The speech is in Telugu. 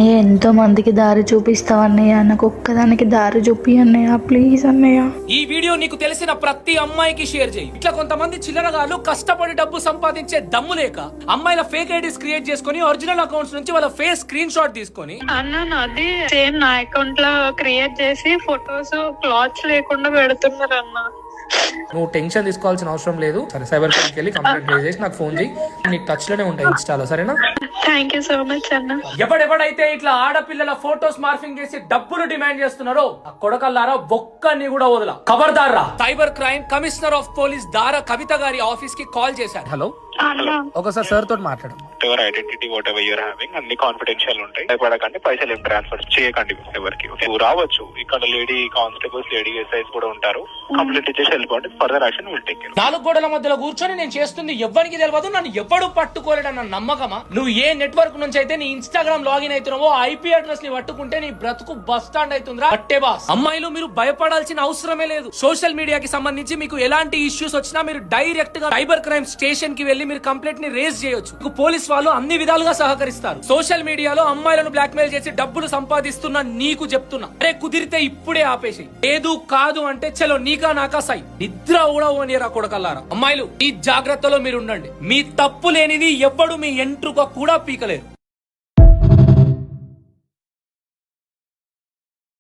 ఎంతో మందికి దారి చూపిస్తావు అన్నయ్య, నాకు ఒక్కదానికి దారి చూపి అన్నయ్య, ప్లీజ్ అన్నయ్య. ఈ వీడియో నీకు తెలిసిన ప్రతి అమ్మాయికి షేర్ చేయి. ఇట్లా కొంతమంది చిల్లరగాళ్ళు కష్టపడి డబ్బు సంపాదించే దమ్ము లేక అమ్మాయిల ఫేక్ ఐడీస్ క్రియేట్ చేసుకుని ఒరిజినల్ అకౌంట్స్ నుంచి వాళ్ళ ఫేస్ స్క్రీన్ షాట్ తీసుకొని అన్న నాది సేమ్ నా అకౌంట్ లో క్రియేట్ చేసి ఫొటోస్ క్లాత్స్ లేకుండా పెడుతున్నారు అన్న. నువ్వు టెన్షన్ తీసుకోవాల్సిన అవసరం లేదు. సరే, సైబర్ క్రైమ్కి వెళ్ళి కంప్లైంట్ రేజ్ చేసి నాకు ఫోన్ చేయి. నీకు టచ్ లోనే ఉంటాయి ఇన్స్టాలో, సరేనా? థ్యాంక్ యూ సో మచ్ అన్న. ఎవడెవడైతే ఇట్లా ఆడపిల్లల ఫోటోస్ మార్ఫింగ్ చేసి డబ్బులు డిమాండ్ చేస్తున్నారో ఆ కొడకల్లారా ఒక్కని కూడా వదల. ఖబర్దార్రా. Cyber crime commissioner of police దారా కవిత గారి ఆఫీస్ కి కాల్ చేశారు. హలో, ఒకసారి సార్ తోటి మాట్లాడు. Ever identity what ever you're having అన్ని కాన్ఫిడెన్షియల్ ఉంటాయి. భయపడకండి, పైసలు ఏం ట్రాన్స్ఫర్ చేయకండి ఎవరికి. నువ్వు రావచ్చు, ఇక్కడ లేడీ కానిస్టేబుల్స్, లేడీ ఎస్ఐస్ కూడా ఉంటారు. కంప్లీట్ చేసి వెళ్ళిపోండి. Further action will take care. 4 గోడల మధ్యలో కూర్చొని నేను చేస్తుంది ఎవ్వరికి తెలియదు, నన్ను ఎవడు పట్టుకోలేడన్న నమ్మకమా? నువ్వు ఏ నెట్వర్క్ నుంచి అయితే నీ ఇన్స్టాగ్రామ్ లాగిన్ అవుతున్నావో ఐపీ అడ్రస్ ని పట్టుకుంటే నీ బ్రతుకు బస్ స్టాండ్ అవుతుందిరా. అట్టే బాస్. అమ్మాయిలు మీరు భయపడాల్సిన అవసరమే లేదు. సోషల్ మీడియాకి సంబంధించి మీకు ఎలాంటి ఇష్యూస్ వచ్చినా మీరు డైరెక్ట్ గా సైబర్ క్రైమ్ స్టేషన్ కి వెళ్లి మీరు కంప్లైంట్ ని రేజ్ చేయొచ్చు. మీకు పోలీస్ వాళ్ళు అన్ని విధాలుగా సహకరిస్తారు. సోషల్ మీడియాలో అమ్మాయిలను బ్లాక్ మెయిల్ చేసి డబ్బులు సంపాదిస్తున్నా నీకు చెప్తున్నా, అరే కుదిరితే ఇప్పుడే ఆపేసి. లేదు కాదు అంటే చలో నీకా నాకా సై. నిద్ర కూడా ఓనియరా కొడకల్లారా. అమ్మాయిలు ఈ జాగ్రత్తలో మీరు ఉండండి. మీ తప్పు లేనిది ఎవ్వడు మీ ఎంట్రుక కూడా పీకలేరు.